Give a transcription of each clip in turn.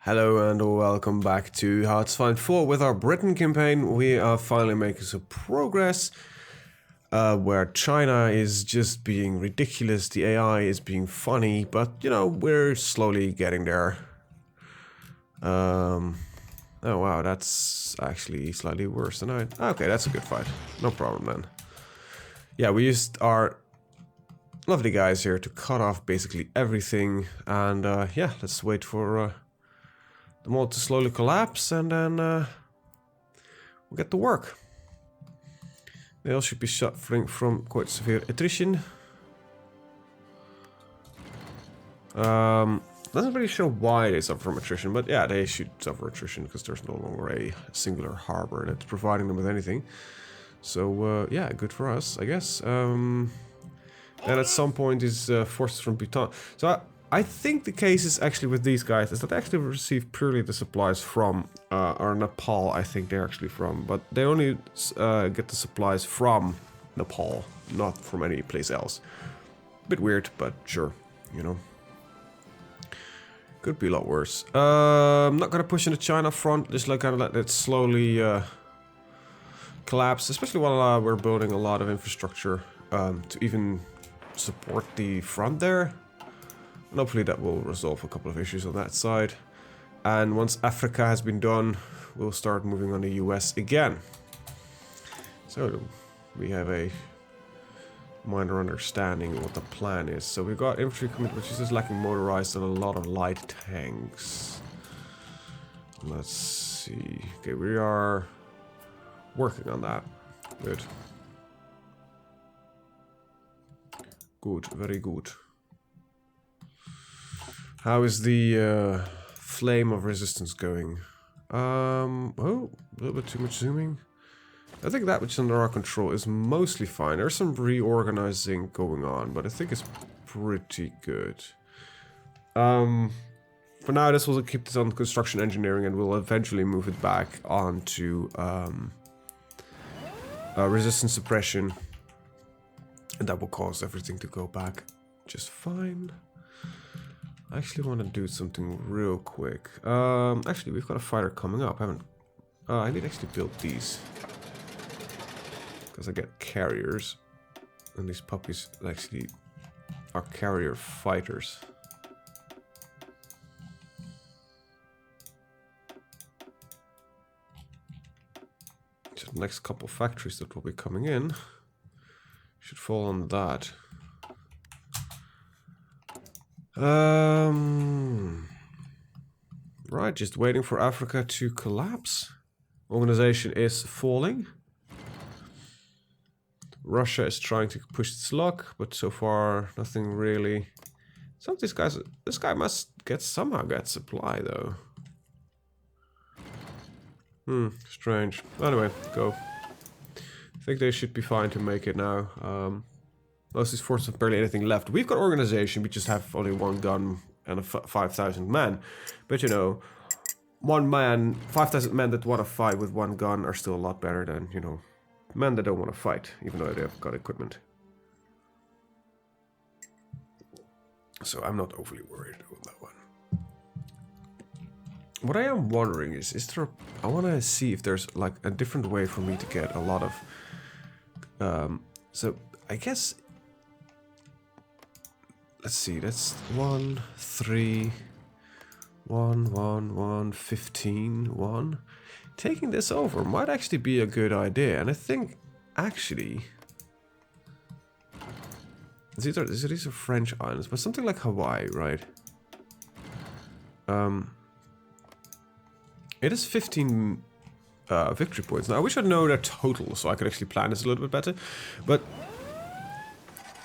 Hello and welcome back to HoI4 with our Britain campaign. We are finally making some progress where China is just being ridiculous, the AI is being funny, but you know, we're slowly getting there. Oh wow, that's actually slightly worse than okay, that's a good fight. No problem then. Yeah, we used our lovely guys here to cut off basically everything, and yeah, let's wait for the mall to slowly collapse, and then we'll get to work. They all should be suffering from quite severe attrition. Doesn't really show why they suffer from attrition, but yeah, they should suffer attrition because there's no longer a singular harbor that's providing them with anything. So yeah, good for us, I guess. And at some point is forces from Bhutan. So I think the case is actually with these guys is that they actually receive purely the supplies from or Nepal, I think they're actually from, but they only get the supplies from Nepal, not from any place else. Bit weird, but sure, you know. Could be a lot worse. I'm not gonna push in the China front, just like kind of let it slowly collapse, especially while we're building a lot of infrastructure to even support the front there. And hopefully that will resolve a couple of issues on that side. And once Africa has been done, we'll start moving on the US again. So we have a minor understanding of what the plan is. So we've got infantry commit, which is just lacking motorized and a lot of light tanks. Let's see. Okay, we are working on that. Good. Good, very good. How is the flame of resistance going? Oh, a little bit too much zooming. I think that which is under our control is mostly fine. There's some reorganizing going on, but I think it's pretty good. For now, this will keep this on construction engineering, and we'll eventually move it back onto resistance suppression, and that will cause everything to go back just fine. I actually want to do something real quick. Actually, we've got a fighter coming up, haven't? I need to actually build these because I get carriers, and these puppies actually are carrier fighters. So the next couple factories that will be coming in should fall on that. Right, just waiting for Africa to collapse. Organization is falling. Russia is trying to push its luck, but so far nothing really. Some of these guys, this guy must somehow get supply though. Strange. Anyway, go. I think they should be fine to make it now. Most of these forces have barely anything left. We've got organization, we just have only one gun and 5,000 men. But you know, 5,000 men that want to fight with one gun are still a lot better than, you know, men that don't want to fight, even though they've got equipment. So I'm not overly worried about that one. What I am wondering is there... I want to see if there's like a different way for me to get a lot of... so I guess... Let's see, that's 1, 3, 1, 1, 1, 15, 1. Taking this over might actually be a good idea, and I think actually these are French islands, but something like Hawaii, right? It is 15 victory points. Now I wish I'd known their total so I could actually plan this a little bit better, but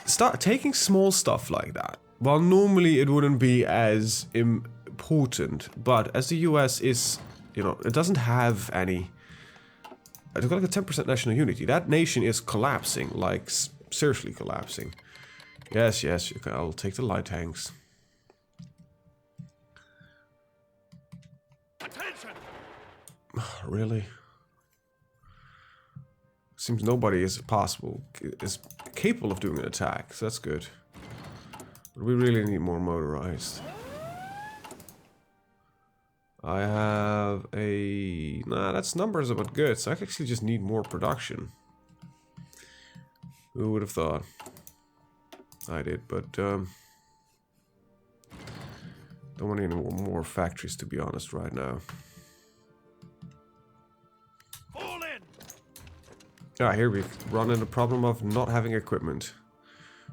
start taking small stuff like that. Well, normally it wouldn't be as important, but as the US is, you know, it doesn't have any... It's got like a 10% national unity. That nation is collapsing, like seriously collapsing. Yes, yes, I'll take the light tanks. Attention! Really? Seems nobody is capable of doing an attack, so that's good. But we really need more motorized. I have a... Nah, that's numbers about good, so I actually just need more production. Who would have thought? I did, but don't want any more factories, to be honest, right now. Fall in. Ah, here we run into the problem of not having equipment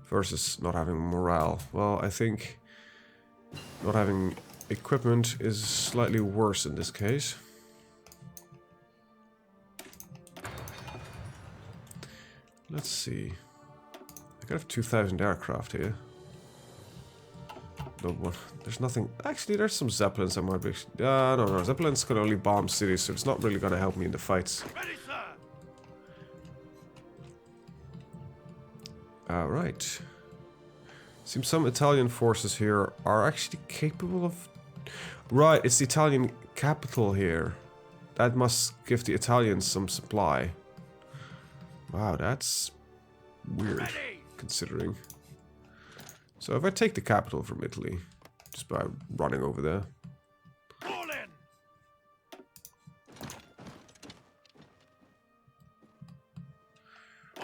versus not having morale. Well, I think not having equipment is slightly worse in this case. Let's see. I could have 2,000 aircraft here. No one. There's nothing. Actually, there's some Zeppelins that might be. No. Zeppelins can only bomb cities, so it's not really going to help me in the fights. Ready, sir. Alright. Seems some Italian forces here are actually capable of... Right, it's the Italian capital here. That must give the Italians some supply. Wow, that's weird, Ready. considering. So if I take the capital from Italy, just by running over there. Fall in.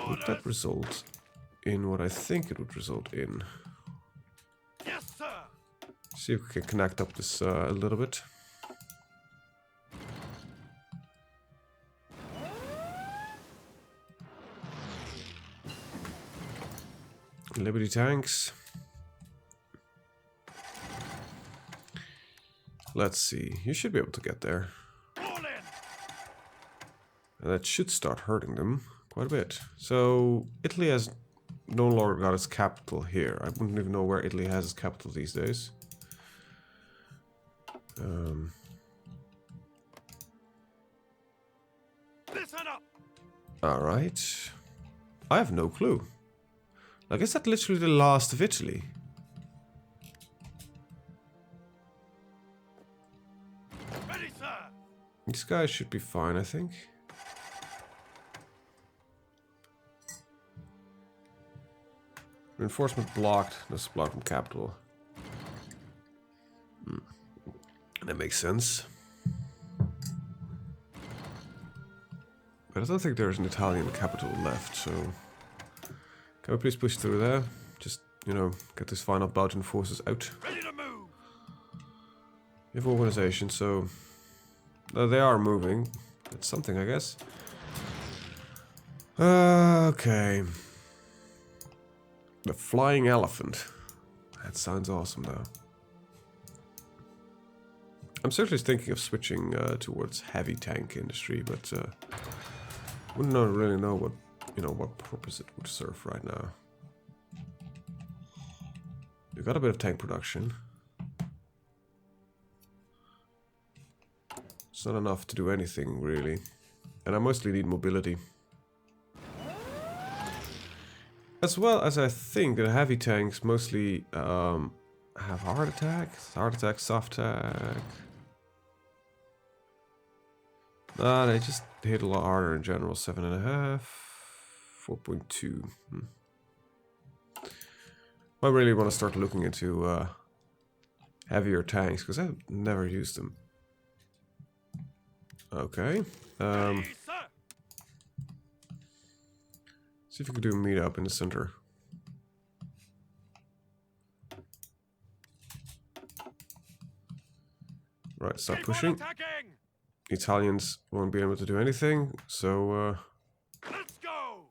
Would that result in what I think it would result in? Yes, sir. See if we can connect up this a little bit. Liberty tanks. Let's see. You should be able to get there. Fall in. And that should start hurting them quite a bit. So Italy has no longer got its capital here. I wouldn't even know where Italy has its capital these days. Listen up. Alright. I have no clue. Like, is that literally the last of Italy? Ready, sir. These guys should be fine, I think. Reinforcement blocked. No supply from capital. That makes sense. But I don't think there's an Italian capital left, so... Can we please push through there? Just, you know, get these final Belgian forces out. Ready to move. You have organization, so... they are moving. That's something, I guess. Okay. The flying elephant. That sounds awesome, though. I'm certainly thinking of switching towards heavy tank industry, but wouldn't really know what, you know, what purpose it would serve right now. We've got a bit of tank production. It's not enough to do anything, really. And I mostly need mobility. As well as I think the heavy tanks mostly have heart attack, soft attack. They just hit a lot harder in general. 7.5, 4.2. I really want to start looking into heavier tanks because I've never used them. Okay. Ready, sir. See if we can do a meetup in the center. Right, stop Keep on pushing. attacking. Italians won't be able to do anything, so Let's go.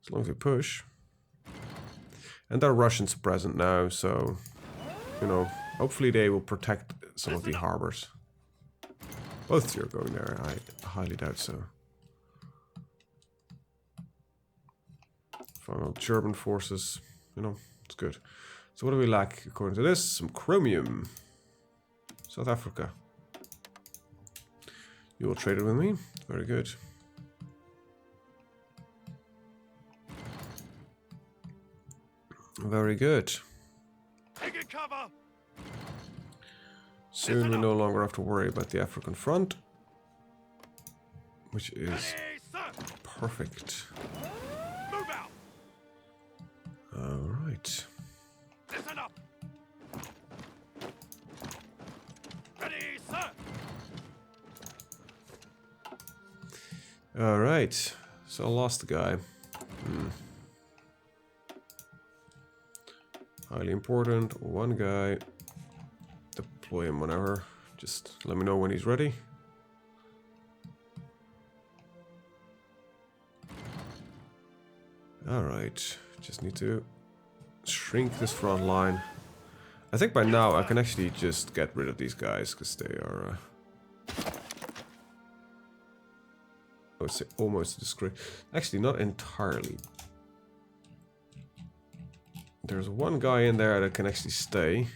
as long as we push. And there are Russians present now, so, you know, hopefully they will protect some of the harbors. Both of you are going there, I highly doubt so. Final German forces, you know, it's good. So what do we lack according to this? Some chromium. South Africa. You will trade it with me? Very good. Very good. Taking cover. Soon we no longer have to worry about the African front. Which is Ready, sir. perfect. Move out. Alright. Listen up. Ready, sir. Alright, so I lost the guy. Highly important, one guy. Deploy him whenever. Just let me know when he's ready. Alright, just need to shrink this front line. I think by now I can actually just get rid of these guys, because they are... I would say almost a disgrace. Actually, not entirely. There's one guy in there that can actually stay.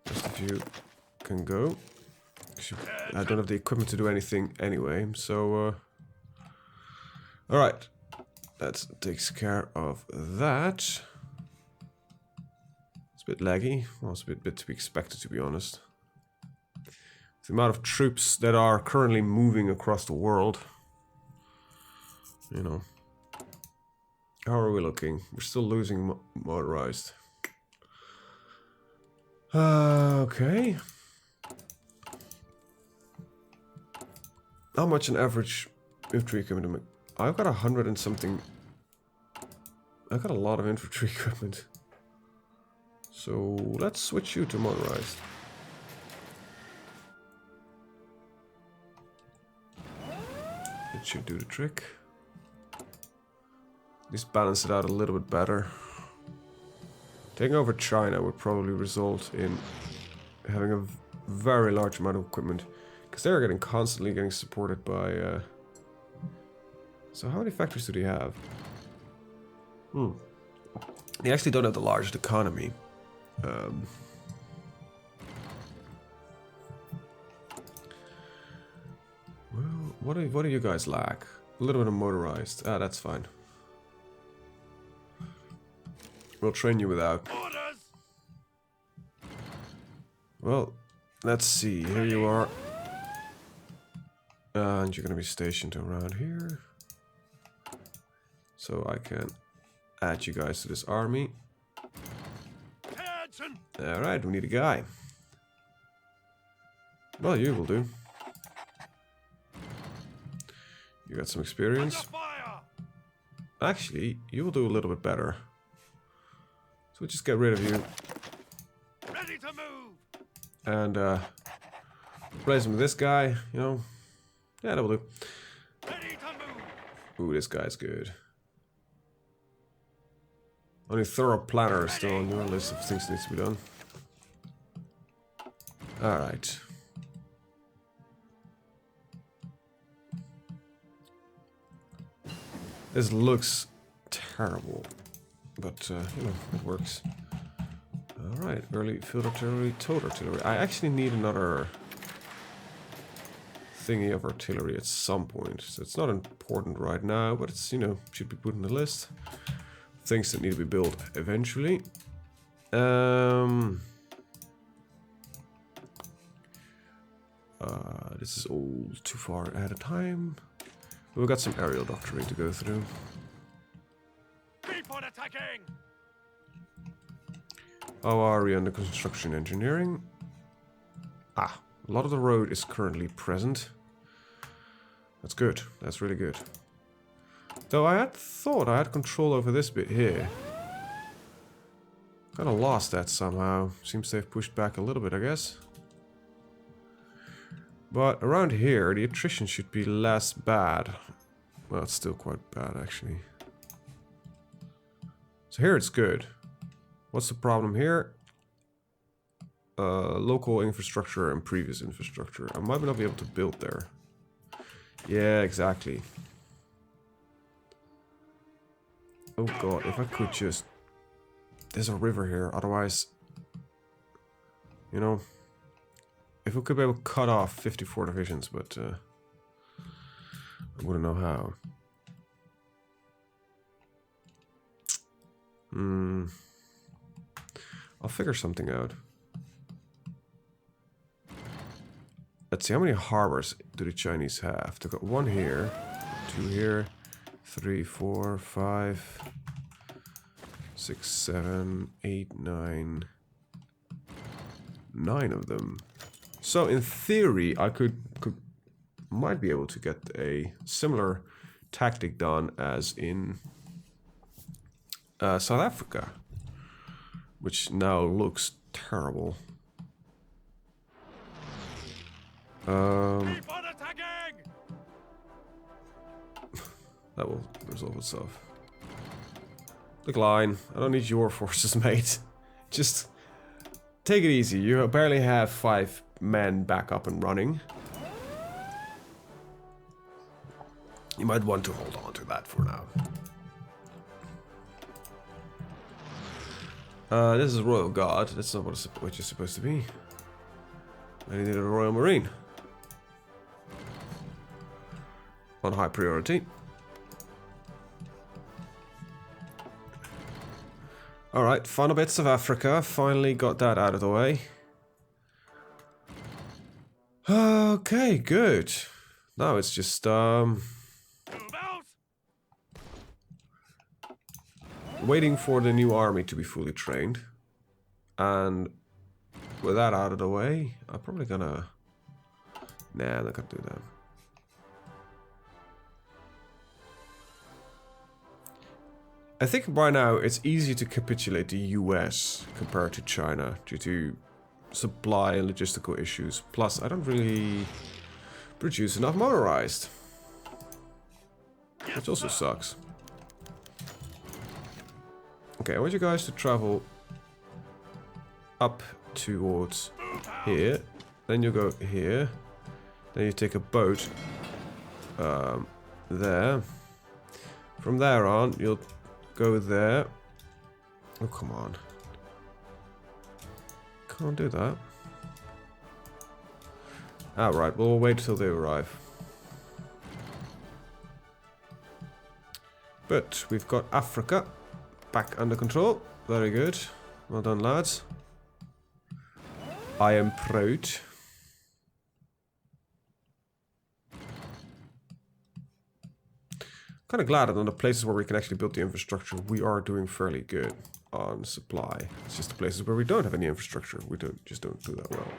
Rest of you can go. I don't have the equipment to do anything anyway, so... Alright. That takes care of that. It's a bit laggy. Well, it's a bit to be expected, to be honest. The amount of troops that are currently moving across the world. You know. How are we looking? We're still losing motorized. Okay. How much an average infantry equipment? I've got 100 and something. I've got a lot of infantry equipment. So let's switch you to motorized. It should do the trick. At least balance it out a little bit better. Taking over China would probably result in having a very large amount of equipment. Because they're constantly getting supported by... So how many factories do they have? They actually don't have the largest economy. Well, what do you guys lack? A little bit of motorized. Ah, that's fine. We'll train you without. Orders. Well, let's see. Here you are. And you're going to be stationed around here. So I can add you guys to this army. Attention. Alright, we need a guy. Well, you will do. You got some experience. Under fire. Actually, you will do a little bit better. So we'll just get rid of you. Ready to move. And replace him with this guy, you know. Yeah, that will do. Ready to move. Ooh, this guy's good. Only thorough planner is still on your list of things that needs to be done. Alright. This looks terrible, but you know, it works. Alright, early field artillery, towed artillery. I actually need another thingy of artillery at some point, so it's not important right now, but it's, you know, should be put in the list. Things that need to be built eventually. This is all too far ahead of time. We've got some aerial doctrine to go through. Keep on attacking. How are we under construction engineering? Ah, a lot of the road is currently present. That's good. That's really good. Though I had thought I had control over this bit here. Kinda lost that somehow. Seems they've pushed back a little bit, I guess. But around here, the attrition should be less bad. Well, it's still quite bad, actually. So here it's good. What's the problem here? Local infrastructure and previous infrastructure. I might not be able to build there. Yeah, exactly. Oh god, if I could just... There's a river here, otherwise... You know... If we could be able to cut off 54 divisions, but... I wouldn't know how. I'll figure something out. Let's see, how many harbors do the Chinese have? They've got one here, two here, 3, 4, 5, 6, 7, 8, 9. 9 of them. So in theory, I could might be able to get a similar tactic done as in South Africa, which now looks terrible. Keep on attacking! That will resolve itself. Decline. I don't need your forces, mate. Just take it easy. You barely have 5 men back up and running. You might want to hold on to that for now. This is Royal Guard. That's not what you're supposed to be. I need a Royal Marine. On high priority. Alright, final bits of Africa. Finally got that out of the way. Okay, good. Now it's just, Move out! waiting for the new army to be fully trained. And with that out of the way, I'm probably gonna... Nah, I'm not gonna do that. I think by now it's easy to capitulate the US compared to China due to supply and logistical issues. Plus, I don't really produce enough motorized, which also sucks. Okay, I want you guys to travel up towards here. Then you go here. Then you take a boat there. From there on, you'll go there. Oh, come on. Can't do that. Alright, we'll wait till they arrive. But we've got Africa back under control. Very good. Well done, lads. I am proud. Kind of glad that on the places where we can actually build the infrastructure, we are doing fairly good on supply. It's just the places where we don't have any infrastructure, we just don't do that well.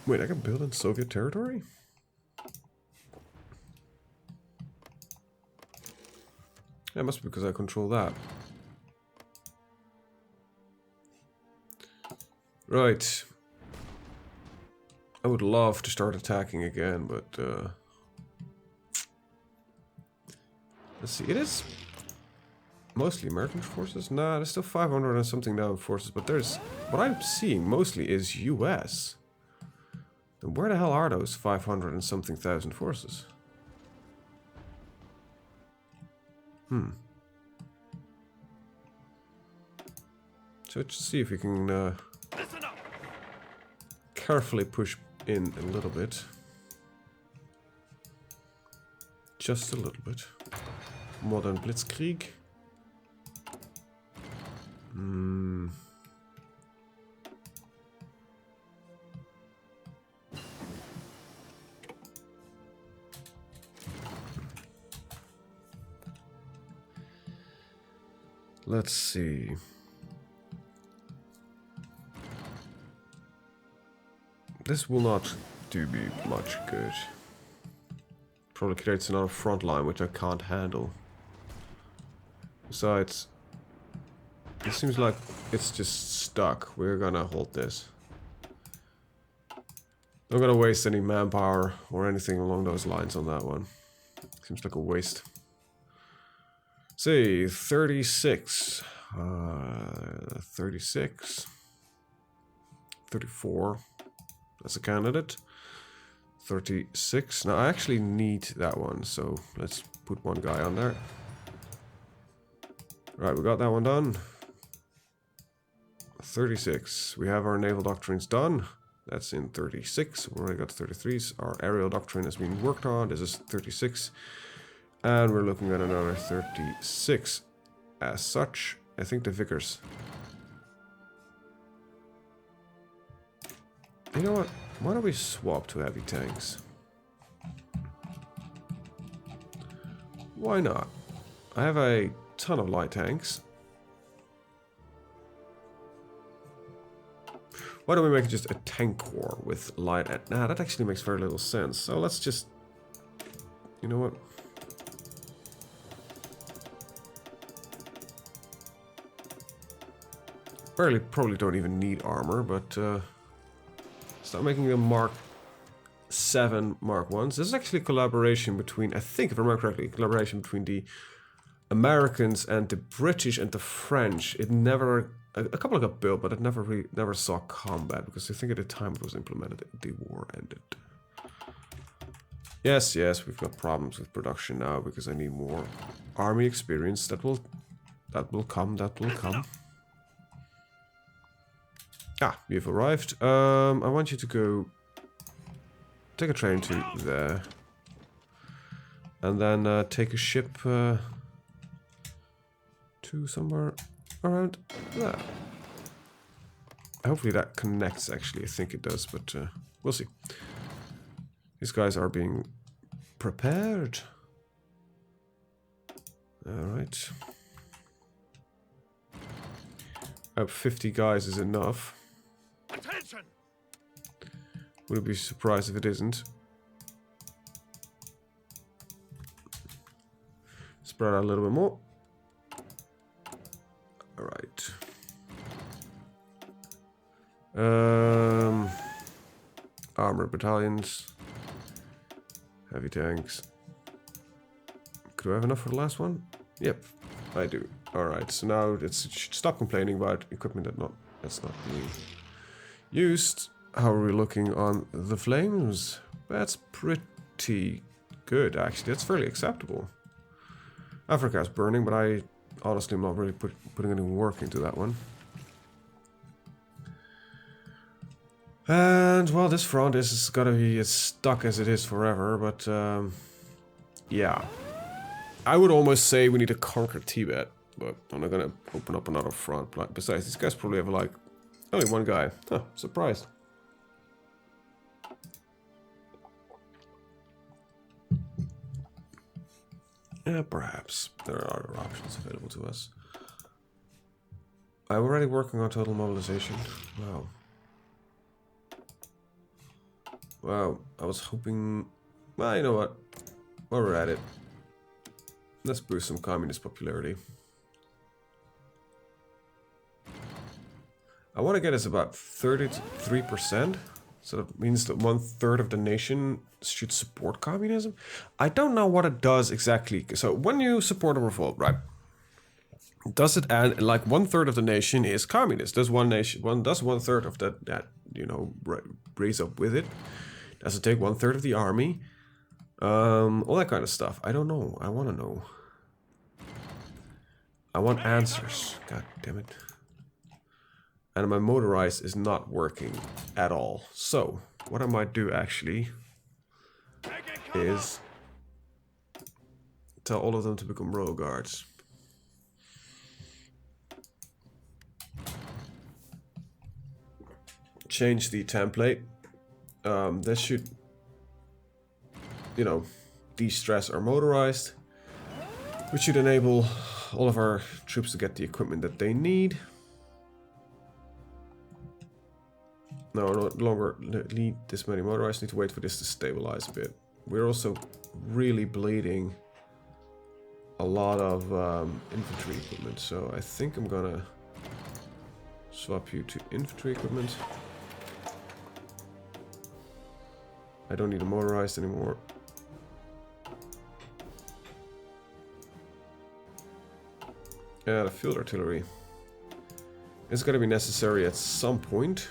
Wait, I can build in Soviet territory? Yeah, it must be because I control that. Right. I would love to start attacking again, but let's see, it is mostly American forces? Nah, there's still 500 and something now forces, but there's, what I'm seeing mostly is US. Then where the hell are those 500 and something thousand forces? So let's see if we can Listen up! carefully push in a little bit. Just a little bit. Modern Blitzkrieg. Let's see. This will not do me much good. Probably creates another front line which I can't handle. Besides, it seems like it's just stuck. We're gonna hold this. Not gonna waste any manpower or anything along those lines on that one. Seems like a waste. Say 36. 36. 34. That's a candidate. 36. Now I actually need that one, so let's put one guy on there. Right, we got that one done. 36. We have our naval doctrines done. That's in 36. We already got 33s. Our aerial doctrine has been worked on. This is 36. And we're looking at another 36. As such, I think the Vickers. You know what? Why don't we swap to heavy tanks? Why not? I have a ton of light tanks. Why don't we make just a tank corps with light? Nah, that actually makes very little sense. So let's just, you know what? Probably don't even need armor, but start making them Mark 7 Mark 1s. This is actually a collaboration between, I think if I remember correctly, a collaboration between the Americans and the British and the French. It never, a couple got built, but it never saw combat, because I think at the time it was implemented, the war ended. Yes, we've got problems with production now, because I need more army experience. That will come. Ah, you've arrived. I want you to go take a train to there. And then take a ship to somewhere around there. Hopefully that connects, actually. I think it does, but we'll see. These guys are being prepared. Alright. I hope 50 guys is enough. Attention! Wouldn't be surprised if it isn't. Spread out a little bit more. Alright. Armored battalions. Heavy tanks. Could I have enough for the last one? Yep, I do. Alright, so now it should stop complaining about equipment that's not being used. How are we looking on the flames? That's pretty good, actually. That's fairly acceptable. Africa is burning, but I honestly am not really putting any work into that one. And, well, this front is gonna be as stuck as it is forever, but, yeah. I would almost say we need to conquer Tibet, but I'm not gonna open up another front. Besides, these guys probably have, like, only one guy. Huh, surprised. Yeah, perhaps. There are other options available to us. I'm already working on total mobilization. Wow. Wow, I was hoping... Well, you know what? While we're at it, let's boost some communist popularity. I want to get us about 33%. So that means that 1/3 of the nation should support communism. I don't know what it does exactly. So when you support a revolt, right? Does it add, like, 1/3 of the nation is communist? Does one nation, does 1/3 of that you know, raise up with it? Does it take 1/3 of the army? All that kind of stuff. I don't know. I want to know. I want answers. God damn it. And my motorized is not working at all. So, what I might do actually is tell all of them to become royal guards. Change the template. This should, you know, de-stress our motorized, which should enable all of our troops to get the equipment that they need. No longer need this many motorized. Need to wait for this to stabilize a bit. We're also really bleeding a lot of infantry equipment, so I think I'm gonna swap you to infantry equipment. I don't need a motorized anymore. Yeah, the field artillery is gonna be necessary at some point.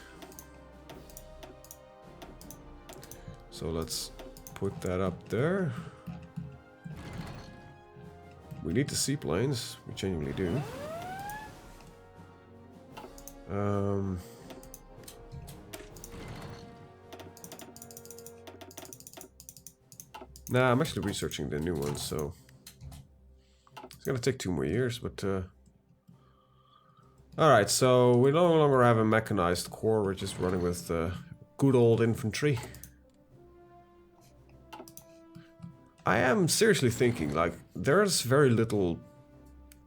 So let's put that up there. We need the seaplanes. We genuinely do. Nah, I'm actually researching the new ones, so it's gonna take 2 more years, but alright, so we no longer have a mechanized corps, we're just running with good old infantry. I am seriously thinking, like, there's very little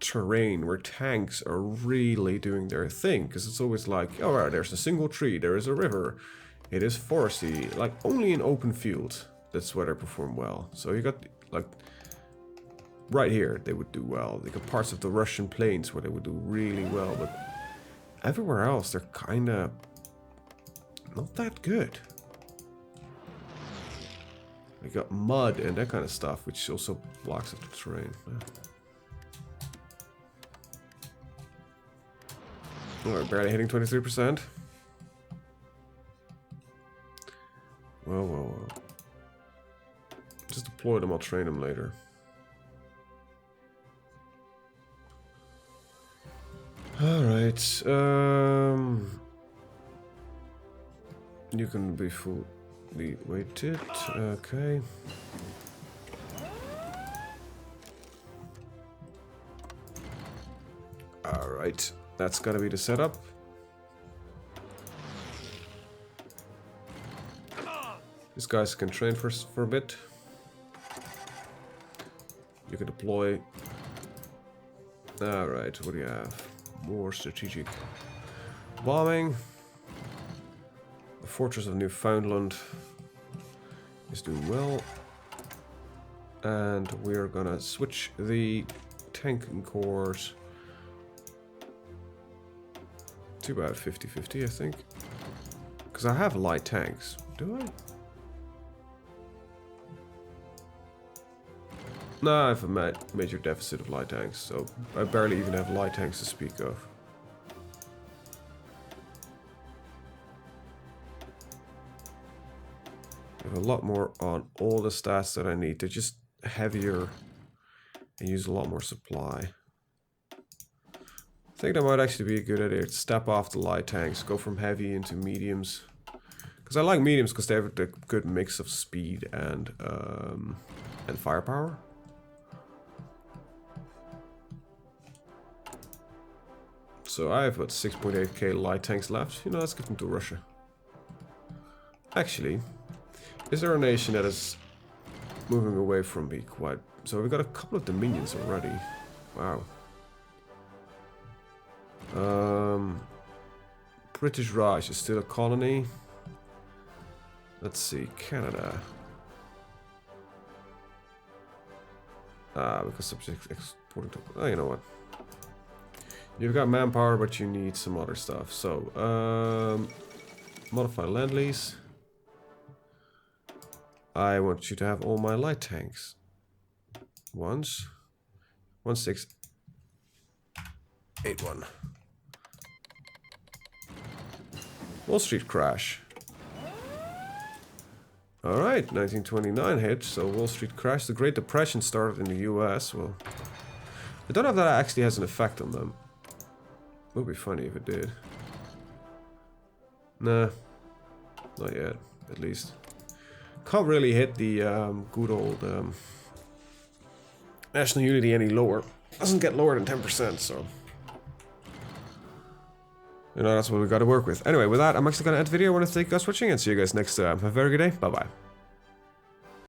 terrain where tanks are really doing their thing, because it's always like, oh, right, there's a single tree, there is a river, it is foresty, like only in open fields, that's where they perform well. So you got, like, right here, they would do well. They got parts of the Russian plains where they would do really well, but everywhere else, they're kind of not that good. We got mud and that kind of stuff, which also blocks up the terrain. Oh, we're barely hitting 23%. Well. Just deploy them, I'll train them later. Alright, you can be fully weighted, okay. Alright, that's gotta be the setup. These guys can train for a bit. You can deploy. Alright, what do you have? More strategic bombing. The Fortress of Newfoundland is doing well. And we're gonna switch the tanking cores to about 50-50, I think. Because I have light tanks. Do I? No, I have a major deficit of light tanks, so I barely even have light tanks to speak of. I have a lot more on all the stats that I need. They're just heavier and use a lot more supply. I think that might actually be a good idea to step off the light tanks, go from heavy into mediums. Because I like mediums because they have a good mix of speed and firepower. So I have about 6.8k light tanks left. You know, let's give them to Russia. Actually, is there a nation that is moving away from me quite... So we've got a couple of dominions already. Wow. British Raj is still a colony. Let's see, Canada. Because subject exporting to... Oh, you know what? You've got manpower, but you need some other stuff. So, modify land lease. I want you to have all my light tanks. 1681. Wall Street crash. Alright, 1929 hit, so Wall Street crash. The Great Depression started in the US. Well, I don't know if that actually has an effect on them. It would be funny if it did. Nah, not yet, at least. Can't really hit the good old national unity any lower. Doesn't get lower than 10%, so... You know, that's what we got to work with. Anyway, with that, I'm actually going to end the video. I want to thank you guys for watching and see you guys next time. Have a very good day. Bye-bye.